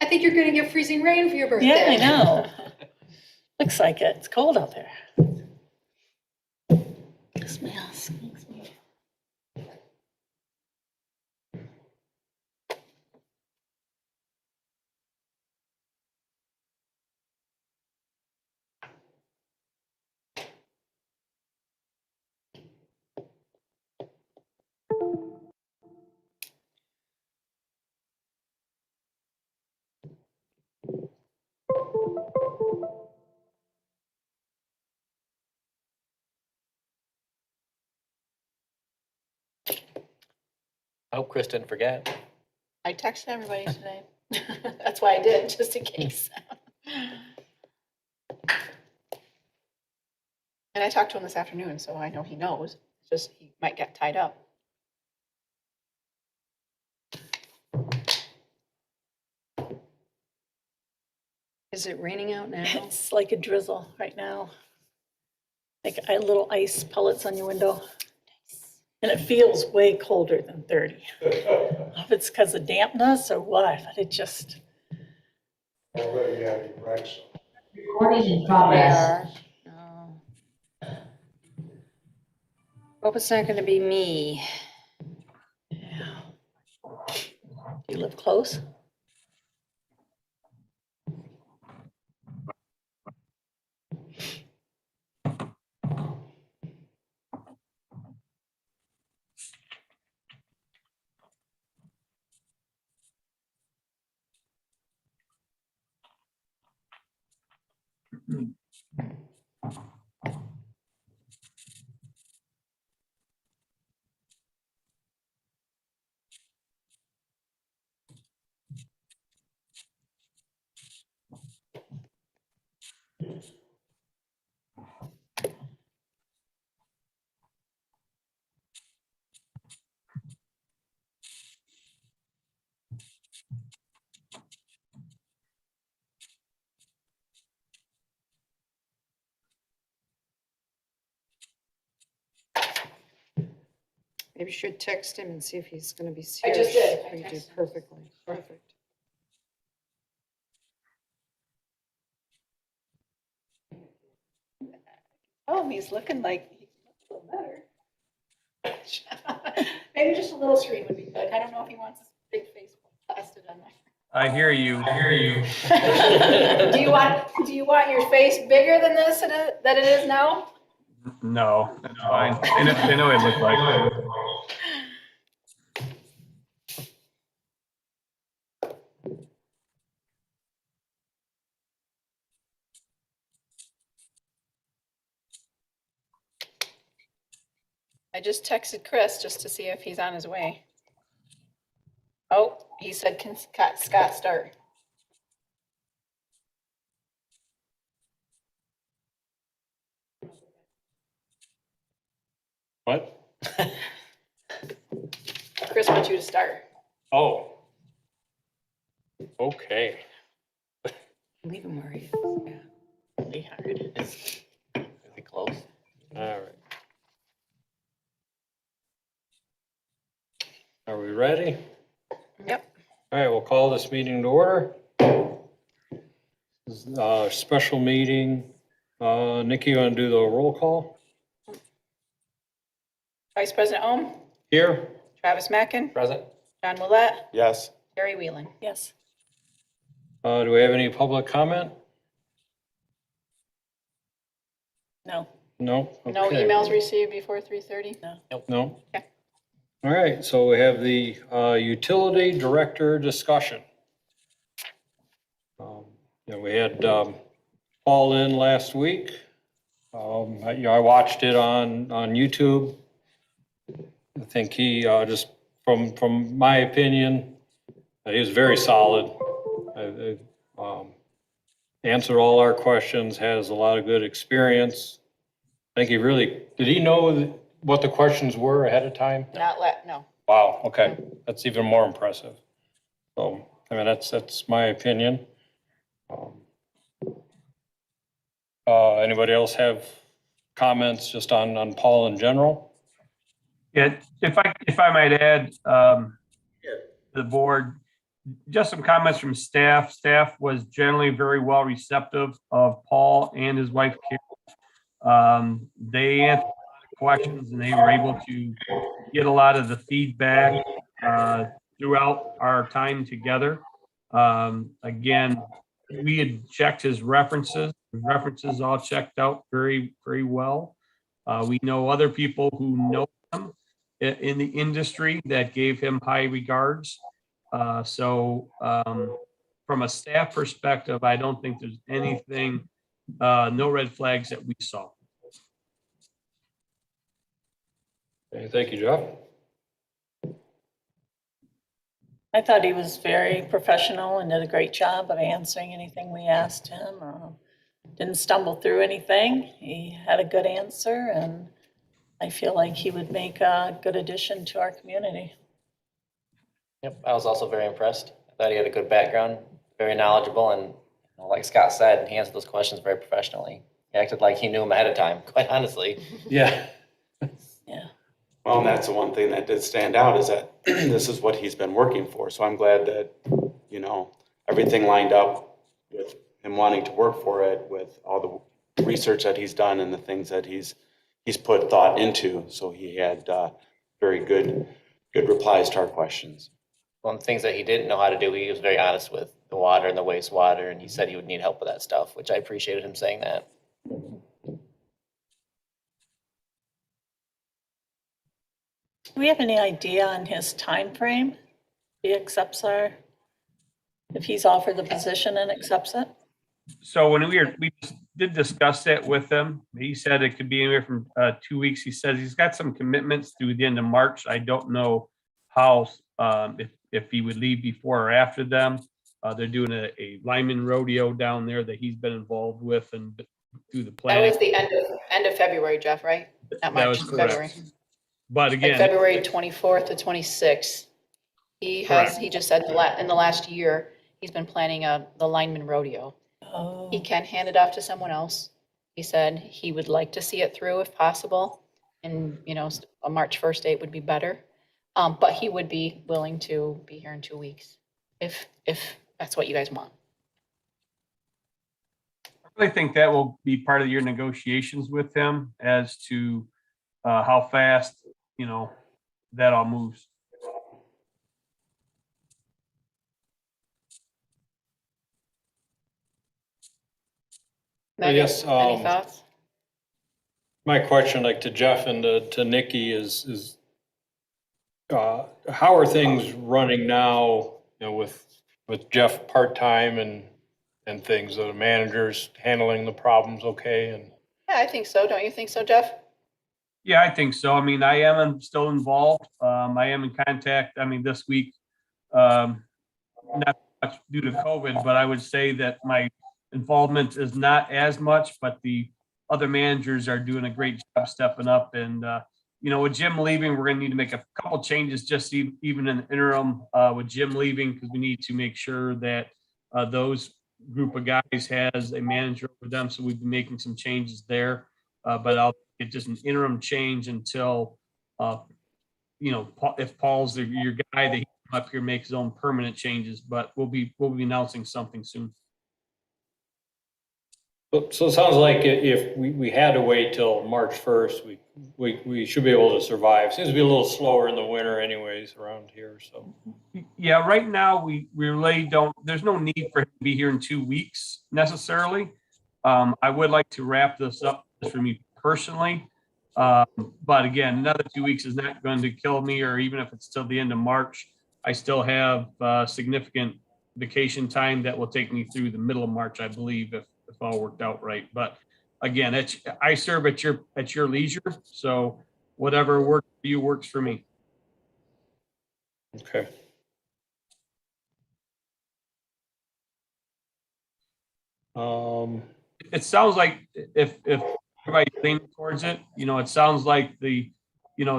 I think you're gonna get freezing rain for your birthday. Yeah, I know. Looks like it. It's cold out there. This mask makes me. I hope Chris didn't forget. I texted everybody today. That's why I did, just in case. And I talked to him this afternoon, so I know he knows. It's just he might get tied up. Is it raining out now? It's like a drizzle right now. Like little ice pellets on your window. And it feels way colder than 30. I don't know if it's because of dampness or what, but it just. Already having wrecks. Recording in We progress. are. No. Hope it's not gonna be me. Yeah. You live close? Maybe you should text him and see if he's gonna be I serious. just did. I You did texted him. perfectly, perfect. Oh, he's looking like he's a little better. Maybe just a little screen would be good. I don't know if he wants his big face plastered on there. I hear you. Do you want your face bigger than than it is now? No, that's fine. They know what it looks like. I just texted Chris just to see if he's on his way. Oh, he said, can Scott start? What? Chris wants you to start. Oh. Okay. Leave him where he is, yeah. Really hard. Is it close? All right. Are we ready? Yep. All right, we'll call this meeting to order. This is a special meeting. Nikki, you want to do the roll call? Vice President Ohm, Here? Travis Mackin, Present. John Willett, Yes. Gary Whelan. Yes. Do we have any public comment? No. No? No Okay. emails received before 3:30? No. No? Okay. All right, so we have the utility director discussion. We had Paul in last week. I watched it on YouTube. I think he just, from my opinion, he was very solid. Answered all our questions, has a lot of good experience. I think did he know what the questions were ahead of time? No. Wow, okay, that's even more impressive. So, I mean, that's my opinion. Anybody else have comments just on Paul in general? Yeah, if I might add, the board, Just some comments from staff. Staff was generally very well receptive of Paul and his wife, Karen. They answered a lot of questions and they were able to get a lot of the feedback throughout our time together. Again, we had checked his references. His references all checked out very, very well. We know other people who know him in the industry that gave him high regards. So from a staff perspective, I don't think there's anything, no red flags that we saw. Okay, thank you, Jeff. I thought he was very professional and did a great job of answering anything we asked him. Didn't stumble through anything. He had a good answer, and I feel like he would make a good addition to our community. Yep, I was also very impressed. I thought he had a good background, very knowledgeable, and like Scott said, he answered those questions very professionally. He acted like he knew him ahead of time, quite honestly. Yeah. Yeah. Well, and that's the one thing that did stand out is that this is what he's been working for. So I'm glad that, everything lined up with him wanting to work for it, with all the research that he's done and the things that he's put thought into. So he had very good replies to our questions. One of the things that he didn't know how to do, he was very honest with the water and the wastewater, and he said he would need help with that stuff, which I appreciated him saying that. Do we have any idea on his time frame? He accepts if he's offered the position and accepts it? So when we did discuss it with him, he said it could be anywhere from 2 weeks. He says he's got some commitments through the end of March. I don't know how, if he would leave before or after them. They're doing a lineman rodeo down there that he's been involved with and through the That planning. was the end of February, Jeff, right? Not That March, was correct. February. But Like again, February 24th to 26th. Correct. He just said in the last year, he's been planning the lineman rodeo. Oh, He can hand it off to someone else. He said he would like to see it through if possible. And, a March 1st date would be better. But he would be willing to be here in 2 weeks if that's what you guys want. I really think that will be part of your negotiations with him as to how fast, that all moves. Megan, Yes, any thoughts? My question, like to Jeff and to Nikki is how are things running now, with Jeff part-time and things, the managers handling the problems okay? And Yeah, I think so. Don't you think so, Jeff? Yeah, I think so. I mean, I am still involved. I am in contact. I mean, this week, not much due to COVID, but I would say that my involvement is not as much, but the other managers are doing a great job stepping up. And, with Jim leaving, we're going to need to make a couple changes just even in the interim with Jim leaving, because we need to make sure that those group of guys has a manager over them. So we've been making some changes there. But I'll get just an interim change until, if Paul's your guy, that he come up here and make his own permanent changes. But we'll be announcing something soon. so it sounds like if we had to wait till March 1st, we should be able to survive. Seems to be a little slower in the winter anyways around here, so. Yeah, right now we really don't. There's no need for him to be here in 2 weeks necessarily. I would like to wrap this up for me personally. But again, another 2 weeks is not going to kill me, or even if it's till the end of March, I still have significant vacation time that will take me through the middle of March, I believe, if all worked out right. But again, I serve at your leisure. So whatever works for you works for me. Okay. It sounds like if everybody's leaning towards it, it sounds like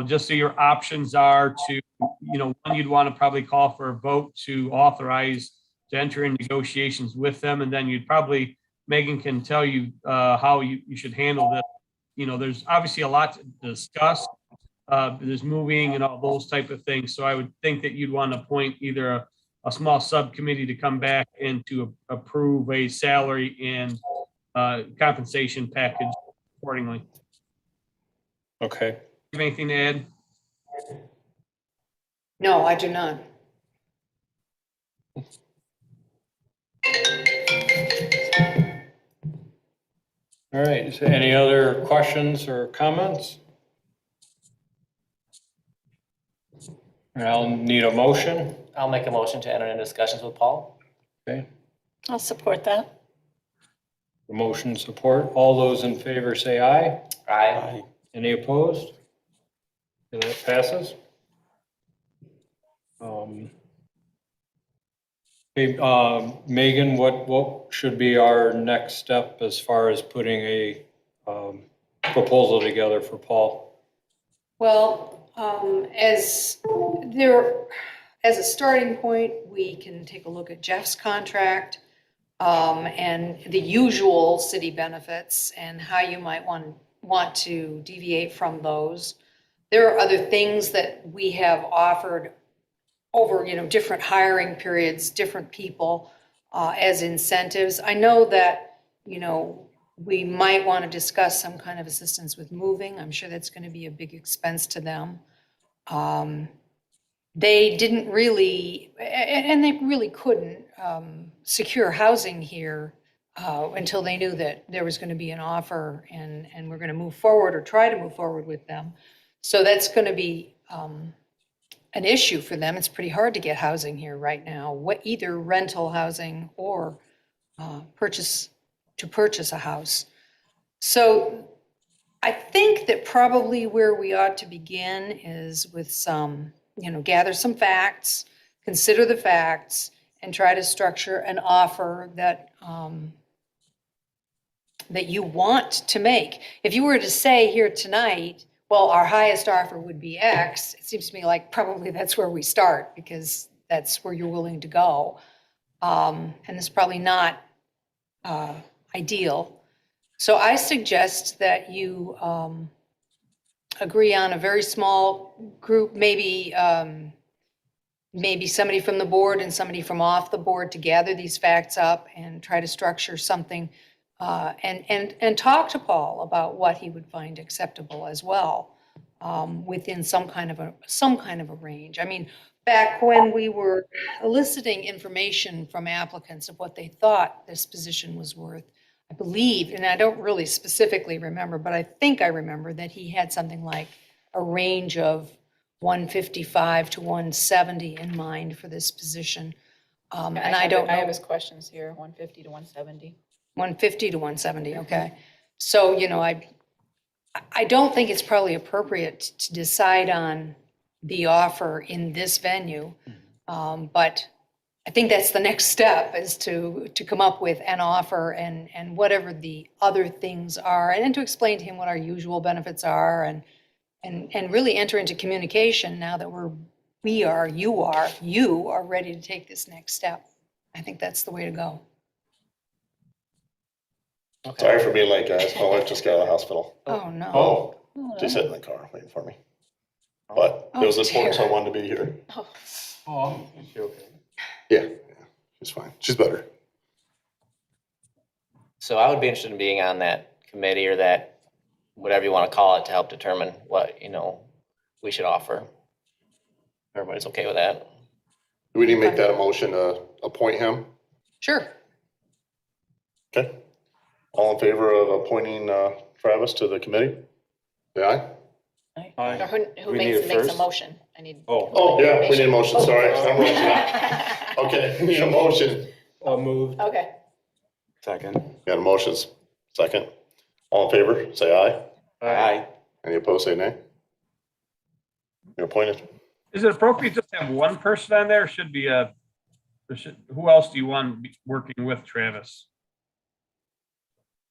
just so your options are to, one, you'd want to probably call for a vote to authorize to enter in negotiations with them. And then you'd probably, Megan can tell you how you should handle this. There's obviously a lot to discuss. There's moving and all those type of things. So I would think that you'd want to appoint either a small subcommittee to come back and to approve a salary and compensation package accordingly. Okay. Have anything to add? No, I do not. All right. Is there any other questions or comments? I'll need a motion. I'll make a motion to enter into discussions with Paul. Okay. I'll support that. Motion support. All those in favor say aye. Aye. Any opposed? Okay, that passes. Hey, Megan, what should be our next step as far as putting a proposal together for Paul? Well, as a starting point, we can take a look at Jeff's contract and the usual city benefits and how you might want to deviate from those. There are other things that we have offered over, different hiring periods, different people as incentives. I know that, we might want to discuss some kind of assistance with moving. I'm sure that's going to be a big expense to them. They didn't really, and they really couldn't secure housing here until they knew that there was going to be an offer and we're going to move forward or try to move forward with them. So that's going to be an issue for them. It's pretty hard to get housing here right now, either rental housing or purchase a house. So I think that probably where we ought to begin is with some, gather some facts, consider the facts, and try to structure an offer that that you want to make. If you were to say here tonight, well, our highest offer would be X, it seems to me like probably that's where we start because that's where you're willing to go. And it's probably not ideal. So I suggest that you agree on a very small group, maybe somebody from the board and somebody from off the board to gather these facts up and try to structure something and talk to Paul about what he would find acceptable as well within some kind of a range. I mean, back when we were eliciting information from applicants of what they thought this position was worth, I believe, and I don't really specifically remember, but I think I remember that he had something like a range of 155 to 170 in mind for this position. And I don't know. I have his questions here, 150 to 170. 150 to 170, okay. So, I don't think it's probably appropriate to decide on the offer in this venue. But I think that's the next step is to come up with an offer and whatever the other things are, and then to explain to him what our usual benefits are and really enter into communication now that you are ready to take this next step. I think that's the way to go. Sorry for being late, guys. My wife just got out of the hospital. Oh, no. Oh, she's sitting in the car waiting for me. But it was important, so I wanted to be here. Oh, is she okay? Yeah, she's fine. She's better. So I would be interested in being on that committee or that, whatever you want to call it, to help determine what, we should offer. Everybody's okay with that? Do we need to make that a motion to appoint him? Sure. Okay. All in favor of appointing Travis to the committee? Say aye. Aye. Or who We need it makes a first? motion? I need. Oh, yeah, we need a motion, sorry. I'm rushing out. Okay, we need a motion. Moved. Okay. Second. Got a motion, second. All in favor, say aye. Aye. Any opposed, say nay. You're appointed. Is it appropriate just to have one person on there? Should be who else do you want working with Travis?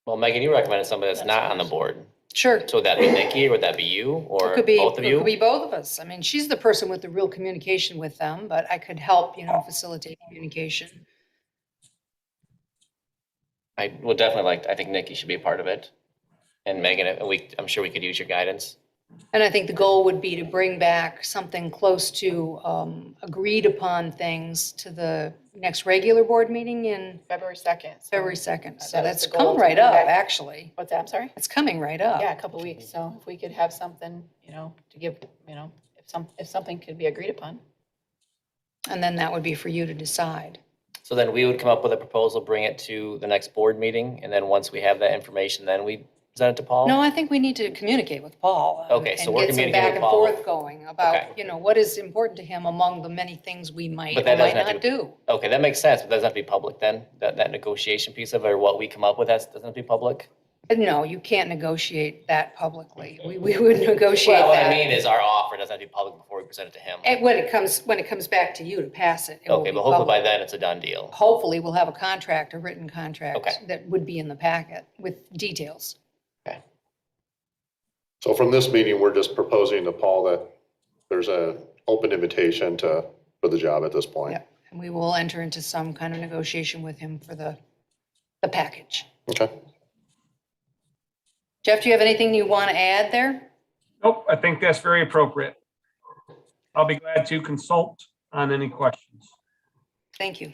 Well, Megan, you recommended somebody that's not on the board. Sure. So would that be Nikki, or would that be you, or It could be, both of it you? could be both of us. I mean, she's the person with the real communication with them, but I could help, facilitate communication. I would definitely I think Nikki should be a part of it. And Megan, I'm sure we could use your guidance. And I think the goal would be to bring back something close to agreed upon things to the next regular board meeting in February 2nd. so February 2nd. So that is that's the goal, coming to right bring up, back- actually. What's that? I'm sorry? It's coming right up. Yeah, a couple weeks. So if we could have something, to give, if something could be agreed upon. And then that would be for you to decide. So then we would come up with a proposal, bring it to the next board meeting, and then once we have that information, then we present it to Paul? No, I think we need to communicate with Paul. Okay, so and we're get some communicating back with and Paul. forth going about, Okay. what is important to him among the many things we might But or that might doesn't have not to do. Okay, that makes sense, but doesn't have to be public then? That negotiation piece of it, or what we come up with, that doesn't have to be public? No, you can't negotiate that publicly. We would negotiate Well, what I that. mean is our offer doesn't have to be public before we present it to him. And when it comes back to you to pass it, it will Okay, be but hopefully by public. then it's a done deal. Hopefully, we'll have a contract, a written contract Okay. that would be in the packet with details. Okay. So from this meeting, we're just proposing to Paul that there's a open invitation for the job at this point. Yep. And we will enter into some kind of negotiation with him for the package. Okay. Jeff, do you have anything you want to add there? Nope, I think that's very appropriate. I'll be glad to consult on any questions. Thank you.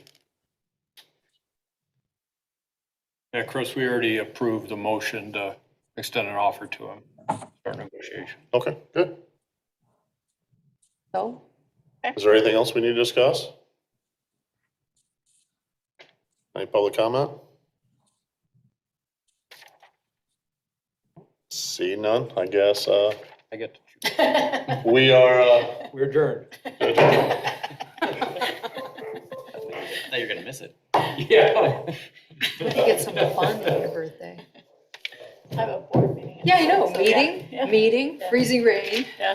Yeah, Chris, we already approved the motion to extend an offer to him, start negotiation. Okay, good. So, Is there anything else we need to discuss? Any public comment? See none, I guess, I get to choose. we are, We're adjourned. Now you're gonna miss it. Yeah. you get something fun for your birthday. I have a board meeting. Yeah, I know, So, yeah, meeting, yeah. meeting, freezing rain. Yeah.